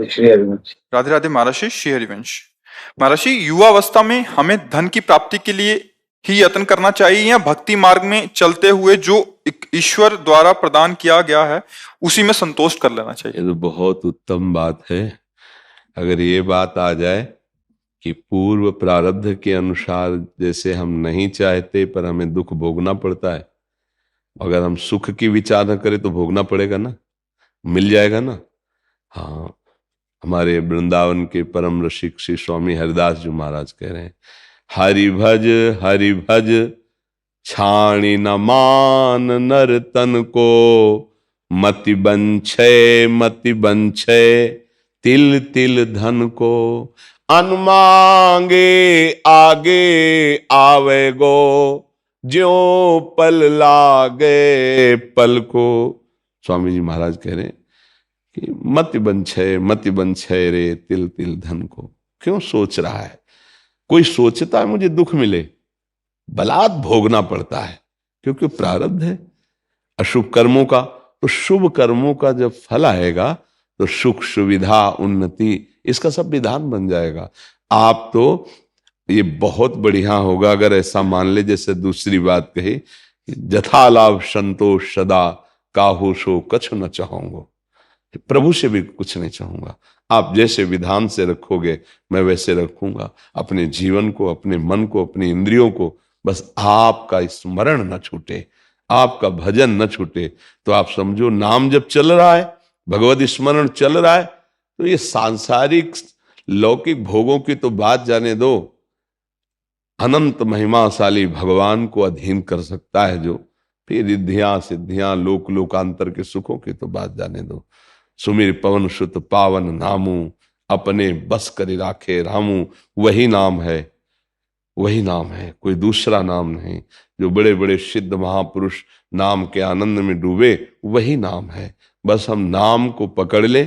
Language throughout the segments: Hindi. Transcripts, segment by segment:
श्री हरिवंश। राधे राधे महर्षि श्री हरिवंश। महर्षि, युवावस्था में हमें धन की प्राप्ति के लिए ही यत्न करना चाहिए या भक्ति मार्ग में चलते हुए जो ईश्वर द्वारा प्रदान किया गया है उसी में संतोष कर लेना चाहिए? ये तो बहुत उत्तम बात है। अगर ये बात आ जाए कि पूर्व प्रारब्ध के अनुसार जैसे हम नहीं चाहते पर हमें दुख भोगना पड़ता है, अगर हम सुख की विचार न करें तो भोगना पड़ेगा ना, मिल जाएगा ना। हाँ, हमारे वृंदावन के परम रसिक श्री स्वामी हरिदास जी महाराज कह रहे हैं, हरि भज छाणी न मान नर तन को, मति बंछे तिल तिल धन को, अनमांगे आगे आवे गो, ज्यों पल लागे पल को। स्वामी जी महाराज कह रहे हैं कि मति बंछे रे तिल तिल धन को। क्यों सोच रहा है? कोई सोचता है मुझे दुख मिले, बलात् भोगना पड़ता है, क्योंकि प्रारब्ध है अशुभ कर्मों का। तो शुभ कर्मों का जब फल आएगा तो सुख सुविधा उन्नति इसका सब विधान बन जाएगा। आप तो ये बहुत बढ़िया होगा अगर ऐसा मान ले, जैसे दूसरी बात कही, जथा लाभ संतोष सदा, काहू सो कछु न चाहूंगा। प्रभु से भी कुछ नहीं चाहूंगा, आप जैसे विधान से रखोगे मैं वैसे रखूंगा। अपने जीवन को, अपने मन को, अपनी इंद्रियों को बस आपका स्मरण न छूटे, आपका भजन न छूटे। तो आप समझो, नाम जब चल रहा है, भगवत स्मरण चल रहा है, तो ये सांसारिक लौकिक भोगों की तो बात जाने दो, अनंत महिमाशाली भगवान को अधीन कर सकता है जो, फिर रिद्धियां सिद्धियां लोक लोकांतर के सुखों की तो बात जाने दो। सुमिर पवन सुत पावन नामू, अपने बस करी राखे रामू। वही नाम है, वही नाम है, कोई दूसरा नाम नहीं। जो बड़े बड़े सिद्ध महापुरुष नाम के आनंद में डूबे, वही नाम है। बस हम नाम को पकड़ ले,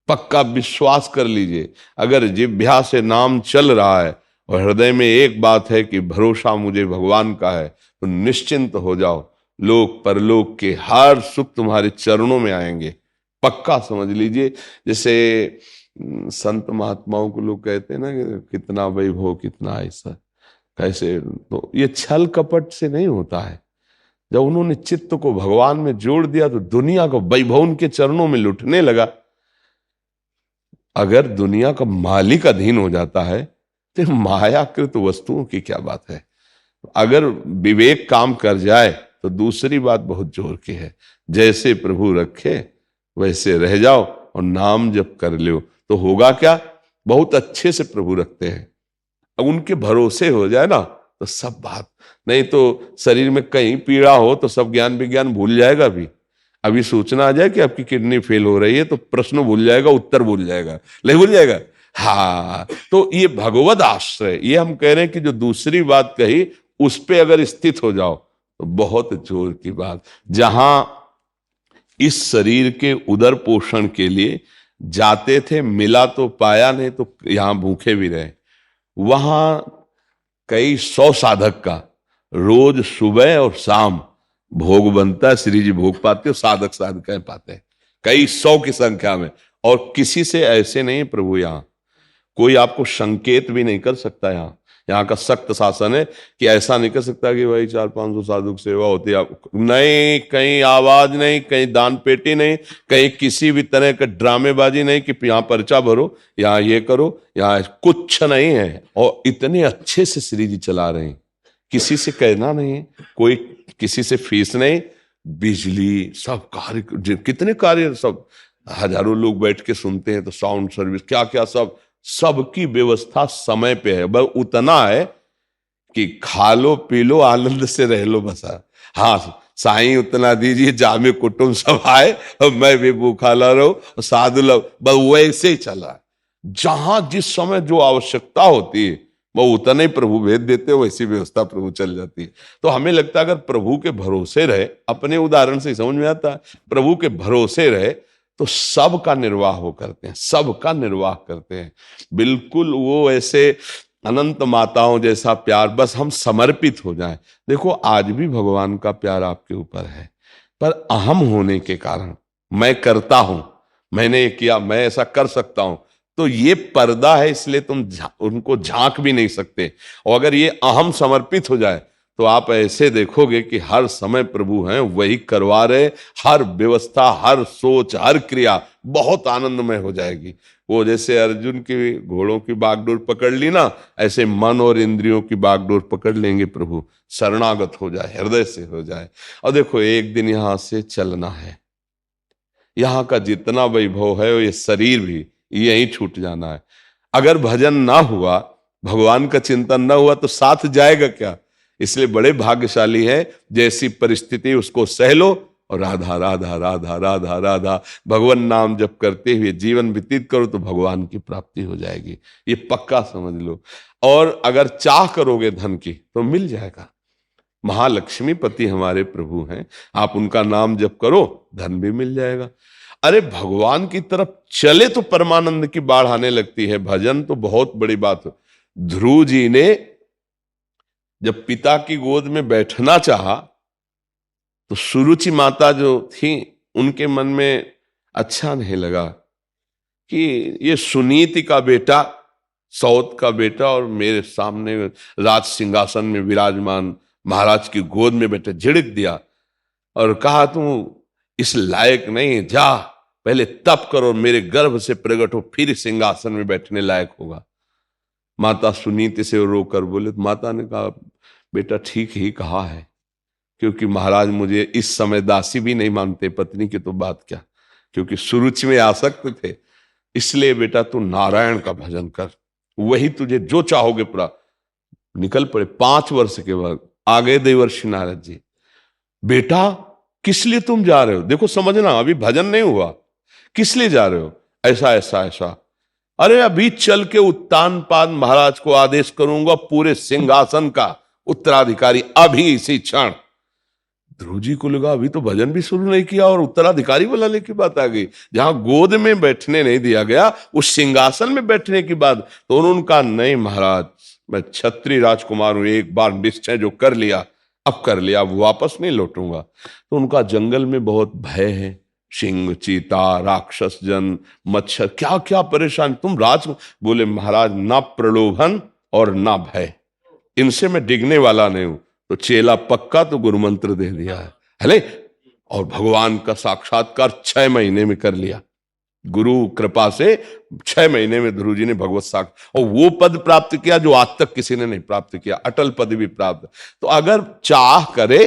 पक्का विश्वास कर लीजिए। अगर जिह्वा से नाम चल रहा है और हृदय में एक बात है कि भरोसा मुझे भगवान का है, तो निश्चिंत हो जाओ, लोक परलोक के हर सुख तुम्हारे चरणों में आएंगे, पक्का समझ लीजिए। जैसे संत महात्माओं को लोग कहते हैं ना कि कितना वैभव कितना ऐसा कैसे, तो ये छल कपट से नहीं होता है। जब उन्होंने चित्त को भगवान में जोड़ दिया तो दुनिया का वैभव उनके चरणों में लुटने लगा। अगर दुनिया का मालिक अधीन हो जाता है तो मायाकृत वस्तुओं की क्या बात है। अगर विवेक काम कर जाए तो दूसरी बात बहुत जोर की है, जैसे प्रभु रखे वैसे रह जाओ और नाम जप कर लो तो होगा क्या, बहुत अच्छे से प्रभु रखते हैं। अब उनके भरोसे हो जाए ना तो सब बात, नहीं तो शरीर में कहीं पीड़ा हो तो सब ज्ञान विज्ञान भूल जाएगा। अभी सूचना आ जाए कि आपकी किडनी फेल हो रही है तो प्रश्न भूल जाएगा, उत्तर भूल जाएगा, नहीं भूल जाएगा। हाँ, तो ये भगवत आश्रय, ये हम कह रहे हैं कि जो दूसरी बात कही उस पे अगर स्थित हो जाओ तो बहुत जोर की बात। जहां इस शरीर के उदर पोषण के लिए जाते थे, मिला तो पाया, नहीं तो यहां भूखे भी रहे। वहां कई 100 साधक का रोज सुबह और शाम भोग बनता है। श्री जी भोग पाते हो, साधक साधक पाते हैं, कई 100 की संख्या में। और किसी से ऐसे नहीं प्रभु, यहां कोई आपको संकेत भी नहीं कर सकता। यहाँ का सख्त शासन है कि ऐसा नहीं कर सकता कि भाई 400-500 साधु की सेवा होती है आपको, नहीं, कहीं आवाज नहीं, कहीं दान पेटी नहीं, कहीं किसी भी तरह का ड्रामेबाजी नहीं कि यहाँ पर्चा भरो, यहाँ ये करो, यहाँ कुछ नहीं है। और इतने अच्छे से श्री जी चला रहे हैं, किसी से कहना नहीं है, कोई किसी से फीस नहीं, बिजली सब कार्य, कितने कार्य, सब हजारों लोग बैठ के सुनते हैं, तो साउंड सर्विस क्या क्या सबकी व्यवस्था समय पे है। बस उतना है कि खा लो पी लो आनंद से रह लो बस। हाँ, साईं उतना दीजिए, जामे कुटुंब सब आए और मैं भी भूखा ला रहा हूं, साधु लोग, बस वैसे ही चल रहा है। जहां जिस समय जो आवश्यकता होती है वो उतना ही प्रभु भेज देते हो, वैसी व्यवस्था प्रभु चल जाती है। तो हमें लगता है अगर प्रभु के भरोसे रहे, अपने उदाहरण से समझ में आता है, प्रभु के भरोसे रहे तो सबका निर्वाह वो करते हैं, सबका निर्वाह करते हैं। बिल्कुल वो ऐसे अनंत माताओं जैसा प्यार, बस हम समर्पित हो जाएं। देखो आज भी भगवान का प्यार आपके ऊपर है, पर अहम होने के कारण मैं करता हूं, मैंने ये किया, मैं ऐसा कर सकता हूं, तो ये पर्दा है, इसलिए तुम उनको झांक भी नहीं सकते। और अगर ये अहम समर्पित हो जाए तो आप ऐसे देखोगे कि हर समय प्रभु हैं, वही करवा रहे, हर व्यवस्था, हर सोच, हर क्रिया बहुत आनंदमय हो जाएगी। वो जैसे अर्जुन की घोड़ों की बागडोर पकड़ ली ना, ऐसे मन और इंद्रियों की बागडोर पकड़ लेंगे प्रभु, शरणागत हो जाए, हृदय से हो जाए। और देखो एक दिन यहां से चलना है, यहाँ का जितना वैभव है ये शरीर भी यहीं छूट जाना है। अगर भजन ना हुआ, भगवान का चिंतन ना हुआ तो साथ जाएगा क्या? इसलिए बड़े भाग्यशाली है, जैसी परिस्थिति उसको सह लो और राधा राधा राधा राधा राधा भगवान नाम जप करते हुए जीवन व्यतीत करो तो भगवान की प्राप्ति हो जाएगी, ये पक्का समझ लो। और अगर चाह करोगे धन की तो मिल जाएगा। महालक्ष्मी पति हमारे प्रभु हैं, आप उनका नाम जप करो, धन भी मिल जाएगा। अरे भगवान की तरफ चले तो परमानंद की बाढ़ आने लगती है। भजन तो बहुत बड़ी बात है। ध्रुव जी ने जब पिता की गोद में बैठना चाहा तो सुरुचि माता जो थी उनके मन में अच्छा नहीं लगा कि ये सुनीति का बेटा, सौत का बेटा और मेरे सामने राज सिंहासन में विराजमान महाराज की गोद में बैठे, झिड़क दिया और कहा तू इस लायक नहीं, जा पहले तप करो, मेरे गर्भ से प्रकट हो, फिर सिंहासन में बैठने लायक होगा। माता सुनीति से रोकर बोले, तो माता ने कहा बेटा ठीक ही कहा है, क्योंकि महाराज मुझे इस समय दासी भी नहीं मानते, पत्नी की तो बात क्या, क्योंकि सुरुचि में आसक्त थे। इसलिए बेटा तू नारायण का भजन कर, वही तुझे जो चाहोगे पूरा। निकल पड़े। 5 वर्ष के बाद आ गए देवर्षि नारद जी। बेटा किस लिए तुम जा रहे हो? देखो समझना, अभी भजन नहीं हुआ, किस लिए जा रहे हो? ऐसा ऐसा ऐसा। अरे अभी चल के उत्तानपाद महाराज को आदेश करूंगा पूरे सिंहासन का उत्तराधिकारी, अभी इसी क्षण। ध्रुव जी को लगा अभी तो भजन भी शुरू नहीं किया और उत्तराधिकारी बुलाने की बात आ गई। जहां गोद में बैठने नहीं दिया गया, उस सिंहासन में बैठने की बात। तो उन्होंने कहा नहीं महाराज, मैं क्षत्रिय राजकुमार हूं, एक बार निश्चय जो कर लिया अब कर लिया, अब वापस नहीं लौटूंगा। तो उनका जंगल में बहुत भय है, सिंह, चीता, राक्षस जन, मच्छर, क्या क्या परेशान। तुम राज बोले महाराज ना प्रलोभन और ना भय, इनसे मैं डिगने वाला नहीं हूं। तो चेला पक्का तो गुरु मंत्र दे दिया है हले, और भगवान का साक्षात्कार 6 महीने में कर लिया। गुरु कृपा से 6 महीने में ध्रुव जी ने भगवत साक्ष और वो पद प्राप्त किया जो आज तक किसी ने नहीं प्राप्त किया, अटल पद भी प्राप्त। तो अगर चाह करे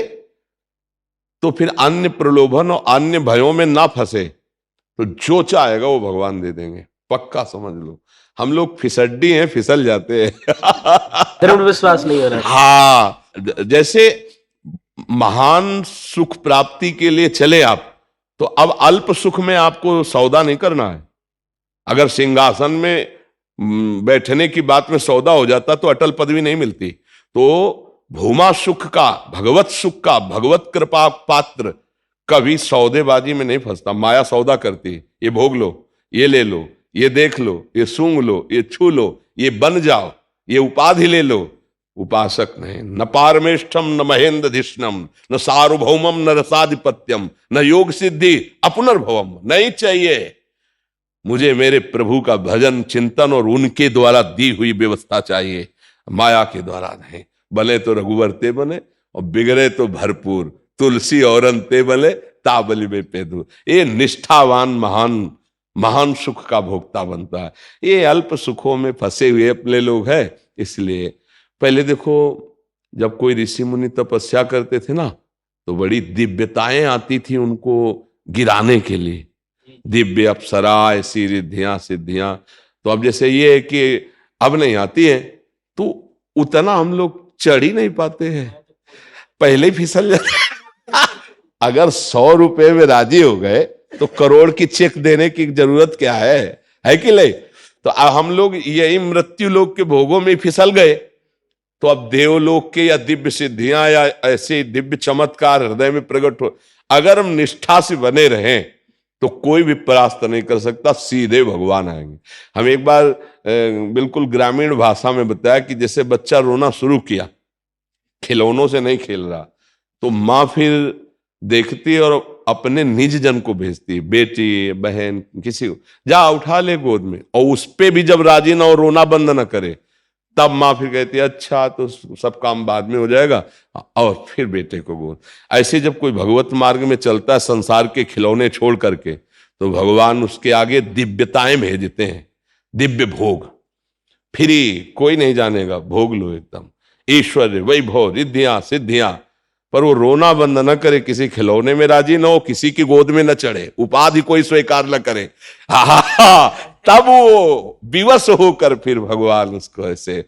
तो फिर अन्य प्रलोभन और अन्य भयों में ना फंसे, तो जो चाहेगा वो भगवान दे देंगे, पक्का समझ लो। हम लोग फिसड्डी हैं, फिसल जाते हैं दृढ़ विश्वास नहीं हो रहा। हाँ, जैसे महान सुख प्राप्ति के लिए चले आप, तो अब अल्प सुख में आपको सौदा नहीं करना है। अगर सिंहासन में बैठने की बात में सौदा हो जाता तो अटल पदवी नहीं मिलती। तो भूमा सुख का, भगवत सुख का, भगवत कृपा पात्र कभी सौदेबाजी में नहीं फंसता। माया सौदा करती, ये भोग लो, ये ले लो, ये देख लो, ये सूंघ लो, ये छू लो, ये बन जाओ, ये उपाधि ले लो। उपासक नहीं, न पारमेष्ठम न महेंद्रधिष्णम न सार्वभौमम न रसाधिपत्यम न योग सिद्धि अपुनर्भवम। नहीं चाहिए मुझे, मेरे प्रभु का भजन चिंतन और उनके द्वारा दी हुई व्यवस्था चाहिए, माया के द्वारा नहीं। भले तो रघुवर ते बने और बिगड़े तो भरपूर, तुलसी औरन ते बले ताबली में पेदू। ये निष्ठावान महान महान सुख का भोक्ता बनता है। ये अल्प सुखों में फंसे हुए अपने लोग हैं। इसलिए पहले देखो, जब कोई ऋषि मुनि तपस्या करते थे ना, तो बड़ी दिव्यताएं आती थी उनको गिराने के लिए, दिव्य अप्सरा, ऐसी रिद्धियां सिद्धियां। तो अब जैसे ये है कि अब नहीं आती है, तो उतना हम लोग चढ़ ही नहीं पाते हैं, पहले ही फिसल जाते अगर 100 रुपए में राजी हो गए तो करोड़ की चेक देने की जरूरत क्या है कि नहीं? तो हम लोग यही मृत्यु लोक के भोगों में फिसल गए। तो अब देवलोक के या दिव्य सिद्धियां या ऐसे दिव्य चमत्कार हृदय में प्रकट हो, अगर हम निष्ठा से बने रहें तो कोई भी परास्त नहीं कर सकता, सीधे भगवान आएंगे। हम एक बार बिल्कुल ग्रामीण भाषा में बताया कि जैसे बच्चा रोना शुरू किया, खिलौनों से नहीं खेल रहा, तो माँ फिर देखती और अपने निज जन को भेजती है, बेटी बहन किसी को, जा उठा ले गोद में, और उस पे भी जब राजी ना हो, रोना बंद ना करे, तब माँ फिर कहती है अच्छा तो सब काम बाद में हो जाएगा, और फिर बेटे को गोद। ऐसे जब कोई भगवत मार्ग में चलता है संसार के खिलौने छोड़ करके, तो भगवान उसके आगे दिव्यताएं भेजते हैं, दिव्य भोग, फ्री, कोई नहीं जानेगा, भोग लो एकदम, ऐश्वर्य वैभव रिद्धियां सिद्धियां, पर वो रोना बंद न करे, किसी खिलौने में राजी न हो, किसी की गोद में न चढ़े, उपाधि कोई स्वीकार न करे, तब वो विवश होकर फिर भगवान उसको ऐसे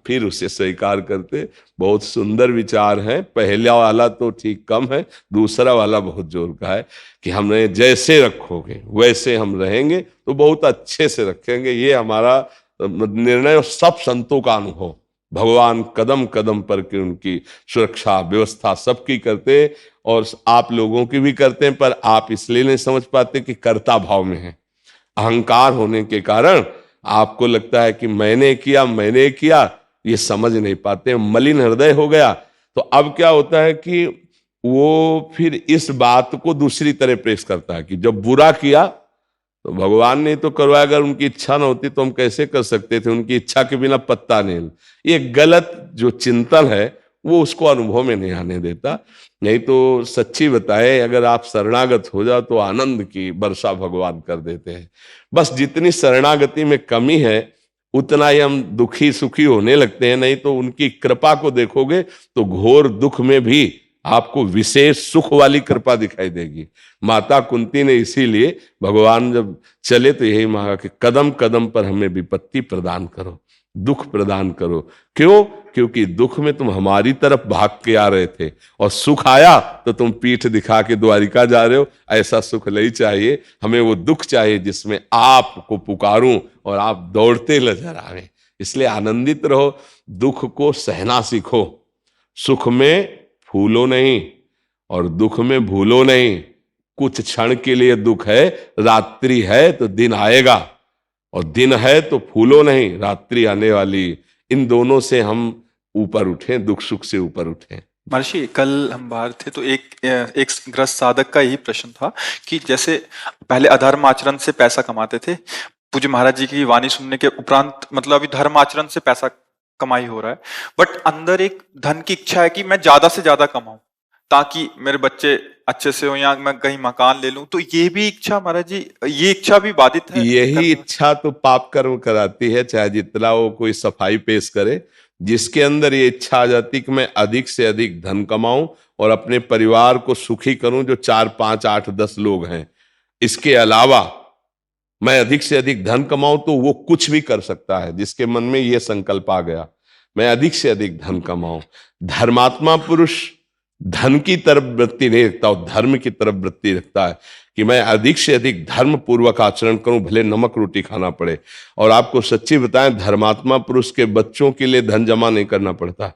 फिर उसे स्वीकार करते। बहुत सुंदर विचार है। पहला वाला तो ठीक कम है, दूसरा वाला बहुत जोर का है कि हमें जैसे रखोगे वैसे हम रहेंगे, तो बहुत अच्छे से रखेंगे। ये हमारा निर्णय और सब संतों का अनुभव। भगवान कदम कदम पर के उनकी सुरक्षा व्यवस्था सबकी करते, और आप लोगों की भी करते हैं, पर आप इसलिए नहीं समझ पाते कि कर्ता भाव में है। अहंकार होने के कारण आपको लगता है कि मैंने किया, ये समझ नहीं पाते, मलिन हृदय हो गया। तो अब क्या होता है कि वो फिर इस बात को दूसरी तरह पेश करता है कि जब बुरा किया तो भगवान ने तो करवाया, अगर उनकी इच्छा न होती तो हम कैसे कर सकते थे, उनकी इच्छा के बिना पत्ता नहीं। ये गलत जो चिंतन है वो उसको अनुभव में नहीं आने देता। नहीं तो सच्ची बताए, अगर आप शरणागत हो जाओ तो आनंद की वर्षा भगवान कर देते हैं। बस जितनी शरणागति में कमी है उतना ही हम दुखी सुखी होने लगते हैं। नहीं तो उनकी कृपा को देखोगे तो घोर दुख में भी आपको विशेष सुख वाली कृपा दिखाई देगी। माता कुंती ने इसीलिए भगवान जब चले तो यही मांगा कि कदम कदम पर हमें विपत्ति प्रदान करो, दुख प्रदान करो। क्यों? क्योंकि दुख में तुम हमारी तरफ भाग के आ रहे थे, और सुख आया तो तुम पीठ दिखा के द्वारिका जा रहे हो। ऐसा सुख नहीं चाहिए हमें, वो दुख चाहिए जिसमें आपको पुकारूं और आप दौड़ते नजर आवे। इसलिए आनंदित रहो, दुख को सहना सीखो। सुख में फूलो नहीं और दुख में भूलो नहीं। कुछ क्षण के लिए दुख है, रात्रि है तो दिन आएगा, और दिन है तो फूलो नहीं, रात्रि आने वाली। इन दोनों से हम ऊपर उठें, दुख सुख से ऊपर उठें। महर्षि, कल हम बाहर थे तो एक ग्रस्त साधक का यही प्रश्न था कि जैसे पहले अधर्म आचरण से पैसा कमाते थे, पूज्य महाराज जी की वाणी सुनने के उपरांत मतलब अभी धर्म आचरण से पैसा कमाई हो रहा है, बट अंदर एक धन की इच्छा है कि मैं ज्यादा से ज्यादा कमाऊं ताकि मेरे बच्चे अच्छे से हो, या मैं कहीं मकान ले लूं। तो ये भी इच्छा महाराज जी, ये इच्छा भी बाधित है? यही इच्छा तो पाप कर्म कराती है, चाहे जितना वो कोई सफाई पेश करे। जिसके अंदर ये इच्छा आ जाती कि मैं अधिक से अधिक धन कमाऊं और अपने परिवार को सुखी करूं, जो 4 5 8 10 लोग हैं, इसके अलावा मैं अधिक से अधिक धन कमाऊं, तो वो कुछ भी कर सकता है। जिसके मन में ये संकल्प आ गया मैं अधिक से अधिक धन कमाऊं। धर्मात्मा पुरुष धन की तरफ वृत्ति नहीं रखता, और धर्म की तरफ वृत्ति रखता है कि मैं अधिक से अधिक धर्म पूर्वक आचरण करूं, भले नमक रोटी खाना पड़े। और आपको सच्ची बताएं, धर्मात्मा पुरुष के बच्चों के लिए धन जमा नहीं करना पड़ता।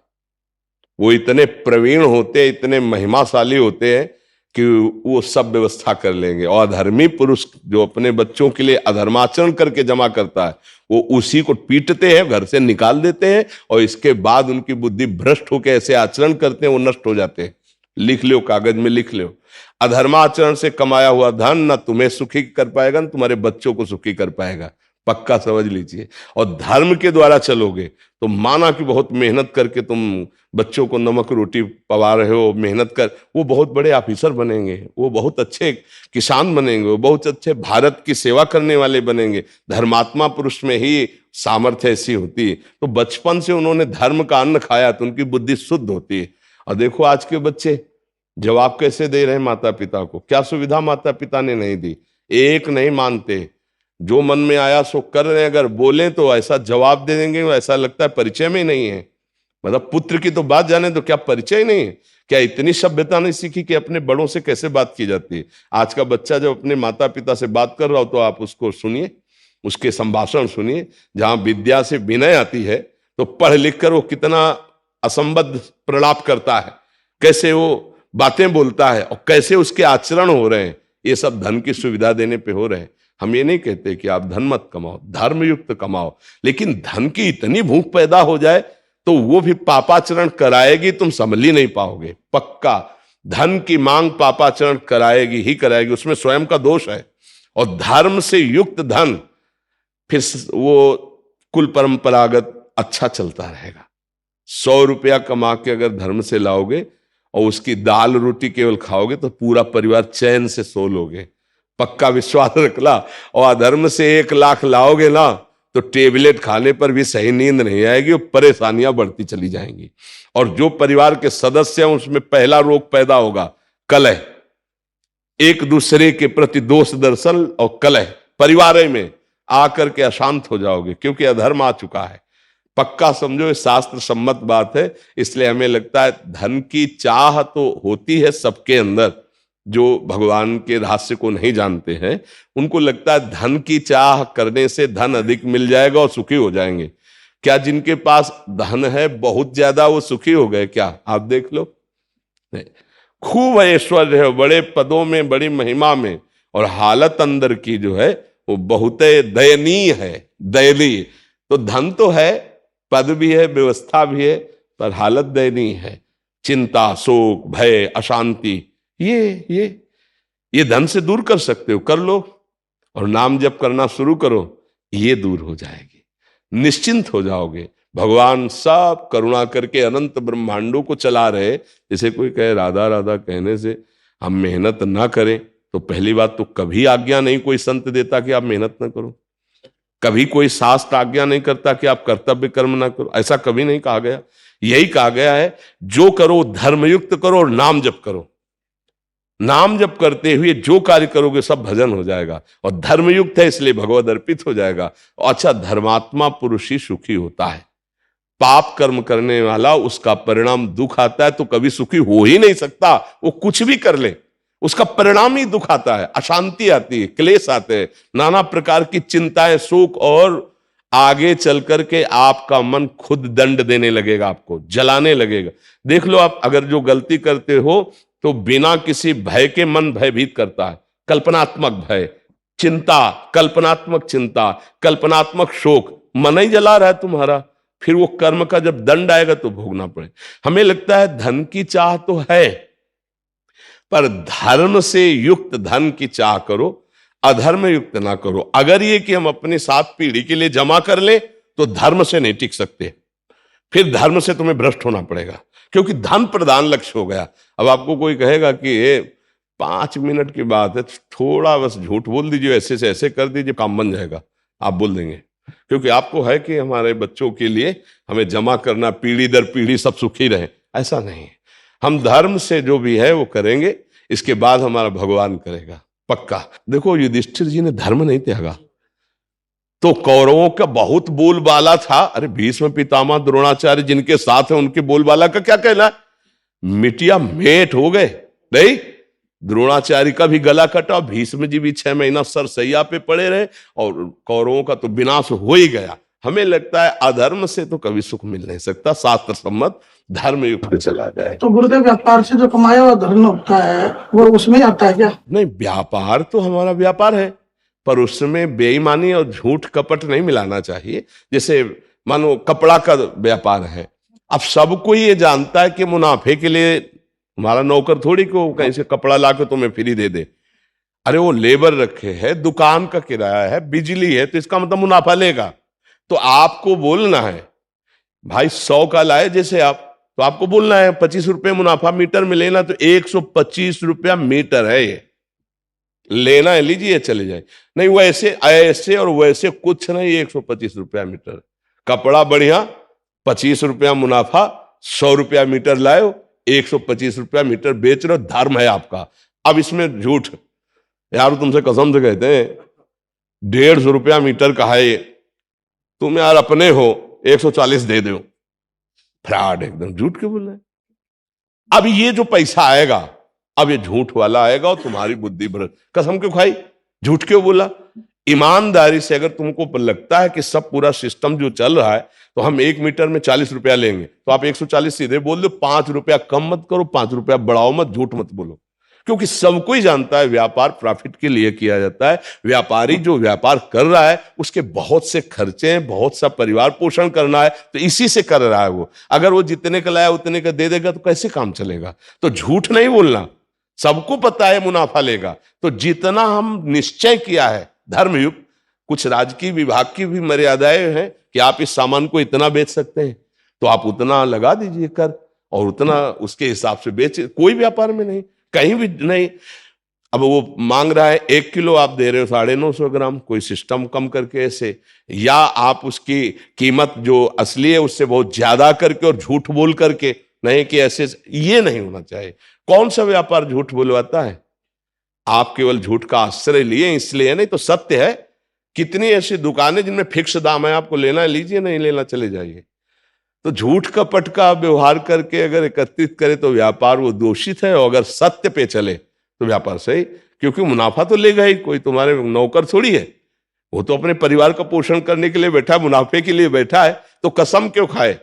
वो इतने प्रवीण होते, इतने महिमाशाली होते हैं कि वो सब व्यवस्था कर लेंगे। और अधर्मी पुरुष जो अपने बच्चों के लिए अधर्माचरण करके जमा करता है, वो उसी को पीटते हैं, घर से निकाल देते हैं, और इसके बाद उनकी बुद्धि भ्रष्ट होकर ऐसे आचरण करते हैं, वो नष्ट हो जाते हैं। लिख लो, कागज में लिख लो, अधर्माचरण से कमाया हुआ धन न तुम्हें सुखी कर पाएगा, न तुम्हारे बच्चों को सुखी कर पाएगा। पक्का समझ लीजिए। और धर्म के द्वारा चलोगे तो माना कि बहुत मेहनत करके तुम बच्चों को नमक रोटी पवा रहे हो, मेहनत कर, वो बहुत बड़े ऑफिसर बनेंगे, वो बहुत अच्छे किसान बनेंगे, वो बहुत अच्छे भारत की सेवा करने वाले बनेंगे। धर्मात्मा पुरुष में ही सामर्थ्य ऐसी होती है। तो बचपन से उन्होंने धर्म का अन्न खाया तो उनकी बुद्धि शुद्ध होती है। और देखो आज के बच्चे जवाब कैसे दे रहे हैं माता पिता को, क्या सुविधा माता पिता ने नहीं दी। एक नहीं मानते, जो मन में आया सो कर रहे हैं। अगर बोलें तो ऐसा जवाब दे देंगे, ऐसा लगता है परिचय में ही नहीं है। मतलब पुत्र की तो बात जाने तो क्या परिचय नहीं है? क्या इतनी सभ्यता नहीं सीखी कि अपने बड़ों से कैसे बात की जाती है? आज का बच्चा जब अपने माता पिता से बात कर रहा हो तो आप उसको सुनिए, उसके संभाषण सुनिए। जहां विद्या से विनय आती है तो पढ़ लिख कर वो कितना असंबद्ध प्रलाप करता है, कैसे वो बातें बोलता है और कैसे उसके आचरण हो रहे हैं। ये सब धन की सुविधा देने पे हो रहे हैं। हम ये नहीं कहते कि आप धन मत कमाओ, धर्मयुक्त कमाओ, लेकिन धन की इतनी भूख पैदा हो जाए तो वो भी पापाचरण कराएगी, तुम संभल ही नहीं पाओगे। पक्का धन की मांग पापाचरण कराएगी ही कराएगी, उसमें स्वयं का दोष है। और धर्म से युक्त धन फिर वो कुल परंपरागत अच्छा चलता रहेगा। 100 रुपया कमा के अगर धर्म से लाओगे और उसकी दाल रोटी केवल खाओगे तो पूरा परिवार चैन से सो लोगे, पक्का विश्वास रखला। और अधर्म से 1 लाख लाओगे ना तो टेबलेट खाने पर भी सही नींद नहीं आएगी और परेशानियां बढ़ती चली जाएंगी। और जो परिवार के सदस्य हैं उसमें पहला रोग पैदा होगा कलह, एक दूसरे के प्रति दोष दर्शन और कलह। परिवार में आकर के अशांत हो जाओगे क्योंकि अधर्म आ चुका है। पक्का समझो, ये शास्त्र सम्मत बात है। इसलिए हमें लगता है धन की चाह तो होती है सबके अंदर। जो भगवान के रहस्य को नहीं जानते हैं उनको लगता है धन की चाह करने से धन अधिक मिल जाएगा और सुखी हो जाएंगे। क्या जिनके पास धन है बहुत ज्यादा वो सुखी हो गए क्या? आप देख लो, नहीं। खूब ऐश्वर्य है, बड़े पदों में, बड़ी महिमा में, और हालत अंदर की जो है वो बहुत दयनीय है, दयनीय। तो धन तो है, पद भी है, व्यवस्था भी है, पर हालत दयनीय है। चिंता, शोक, भय, अशांति, ये धन से दूर कर सकते हो, कर लो। और नाम जप करना शुरू करो, ये दूर हो जाएगी, निश्चिंत हो जाओगे। भगवान सब करुणा करके अनंत ब्रह्मांडों को चला रहे। जैसे कोई कहे राधा राधा कहने से हम मेहनत ना करें, तो पहली बात तो कभी आज्ञा नहीं कोई संत देता कि आप मेहनत ना करो। कभी कोई शास्त्र आज्ञा नहीं करता कि आप कर्तव्य कर्म ना करो, ऐसा कभी नहीं कहा गया। यही कहा गया है जो करो धर्मयुक्त करो और नाम जप करो। नाम जप करते हुए जो कार्य करोगे सब भजन हो जाएगा। और धर्मयुक्त है इसलिए भगवद अर्पित हो जाएगा। अच्छा, धर्मात्मा पुरुष ही सुखी होता है। पाप कर्म करने वाला उसका परिणाम दुख आता है, तो कभी सुखी हो ही नहीं सकता। वो कुछ भी कर ले उसका परिणाम ही दुख आता है, अशांति आती है, क्लेश आते हैं, नाना प्रकार की चिंताएं, शोक, और आगे चल करके आपका मन खुद दंड देने लगेगा, आपको जलाने लगेगा। देख लो, आप अगर जो गलती करते हो तो बिना किसी भय के मन भयभीत करता है। कल्पनात्मक भय, चिंता, कल्पनात्मक चिंता, कल्पनात्मक शोक, मन ही जला रहा है तुम्हारा। फिर वो कर्म का जब दंड आएगा तो भोगना पड़े। हमें लगता है धन की चाह तो है, पर धर्म से युक्त धन की चाह करो, अधर्म युक्त ना करो। अगर ये कि हम अपनी 7 पीढ़ी के लिए जमा कर ले तो धर्म से नहीं टिक सकते, फिर धर्म से तुम्हें भ्रष्ट होना पड़ेगा, क्योंकि धन प्रधान लक्ष्य हो गया। अब आपको कोई कहेगा कि ये 5 मिनट की बात है, थोड़ा बस झूठ बोल दीजिए, ऐसे से ऐसे कर दीजिए, काम बन जाएगा, आप बोल देंगे, क्योंकि आपको है कि हमारे बच्चों के लिए हमें जमा करना, पीढ़ी दर पीढ़ी सब सुखी रहे। ऐसा नहीं, हम धर्म से जो भी है वो करेंगे, इसके बाद हमारा भगवान करेगा, पक्का। देखो, युधिष्ठिर जी ने धर्म नहीं त्यागा तो कौरवों का बहुत बोलबाला था। अरे भीष्म पितामह द्रोणाचार्य जिनके साथ है उनके बोलबाला का क्या कहना, मिटिया मेट हो गए। नहीं, द्रोणाचार्य का भी गला कटा, भीष्म जी भी 6 महीना सरसैया पे पड़े रहे, और कौरवों का तो विनाश हो ही गया। हमें लगता है अधर्म से तो कभी सुख मिल नहीं सकता, शास्त्र सम्मत धर्म युक्त चला जाए। तो गुरुदेव, व्यापार से जो कमाया हुआ धन होता है वो उसमें आता है क्या? नहीं, व्यापार तो हमारा व्यापार है, पर उसमें बेईमानी और झूठ कपट नहीं मिलाना चाहिए। जैसे मानो कपड़ा का व्यापार है, अब सबको ये जानता है कि मुनाफे के लिए हमारा नौकर थोड़ी को कहीं से कपड़ा ला के तुम्हें फ्री दे दे। अरे वो लेबर रखे है, दुकान का किराया है, बिजली है, तो इसका मतलब मुनाफा लेगा। तो आपको बोलना है भाई 100 का लाए जैसे आप, तो आपको बोलना है 25 रुपए मुनाफा मीटर में लेना, तो 125 रुपया मीटर है, ये लेना है, लीजिए चले जाए। नहीं, वैसे ऐसे और वैसे कुछ नहीं, 125 रुपया मीटर कपड़ा बढ़िया, 25 रुपया मुनाफा, 100 रुपया मीटर लाए, 125 रुपया मीटर बेच रहे हो, धर्म है आपका। अब इसमें झूठ, यार तुमसे कसम से कहते हैं 150 रुपया मीटर का है, तुम यार अपने हो 140 दे दो, फ्रॉड, एकदम झूठ क्यों बोल रहे हैं। अब ये जो पैसा आएगा, अब ये झूठ वाला आएगा और तुम्हारी बुद्धि भ्रष्ट। कसम क्यों खाई, झूठ क्यों बोला। ईमानदारी से अगर तुमको लगता है कि सब पूरा सिस्टम जो चल रहा है, तो हम 1 मीटर में 40 रुपया लेंगे, तो आप 140 सीधे बोल दो, 5 रुपया कम मत करो, 5 रुपया बढ़ाओ मत, झूठ मत बोलो। क्योंकि सबको ही जानता है व्यापार प्रॉफिट के लिए किया जाता है। व्यापारी जो व्यापार कर रहा है उसके बहुत से खर्चे हैं, बहुत सा परिवार पोषण करना है, तो इसी से कर रहा है वो। अगर वो जितने का लाया उतने का दे देगा तो कैसे काम चलेगा? तो झूठ नहीं बोलना, सबको पता है मुनाफा लेगा, तो जितना हम निश्चय किया है धर्मयुक्त, कुछ राजकीय विभाग की भी मर्यादाएं हैं कि आप इस सामान को इतना बेच सकते हैं, तो आप उतना लगा दीजिए कर, और उतना उसके हिसाब से बेचे। कोई व्यापार में नहीं, कहीं भी नहीं। अब वो मांग रहा है 1 किलो, आप दे रहे हो 950 ग्राम, कोई सिस्टम कम करके ऐसे, या आप उसकी कीमत जो असली है उससे बहुत ज्यादा करके और झूठ बोल करके, नहीं कि ऐसे, ये नहीं होना चाहिए। कौन सा व्यापार झूठ बोलवाता है? आप केवल झूठ का आश्रय लिए इसलिए, नहीं तो सत्य है। कितनी ऐसी दुकानें जिनमें फिक्स दाम है, आपको लेना है लीजिए, नहीं लेना चले जाइए। तो झूठ कपट का व्यवहार करके अगर एकत्रित करे तो व्यापार वो दूषित है, और अगर सत्य पे चले तो व्यापार सही, क्योंकि मुनाफा तो लेगा ही, कोई तुम्हारे नौकर थोड़ी है, वो तो अपने परिवार का पोषण करने के लिए बैठा है, मुनाफे के लिए बैठा है। तो कसम क्यों खाए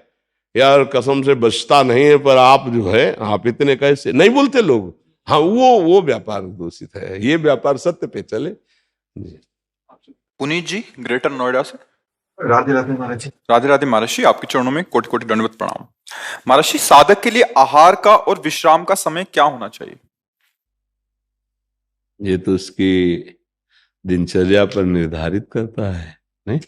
यार, कसम से बचता नहीं है, पर आप जो है आप इतने कैसे, नहीं बोलते लोग। हाँ, वो व्यापार दूषित है, ये व्यापार सत्य पे चले। पुनीत जी ग्रेटर नोएडा से। राधे राधे महाराज जी। राधे राधे महर्षि, आपके चरणों में कोटि कोटि दंडवत प्रणाम। महर्षि, साधक के लिए आहार का और विश्राम का समय क्या होना चाहिए? ये तो उसकी दिनचर्या पर निर्धारित करता है, नहीं?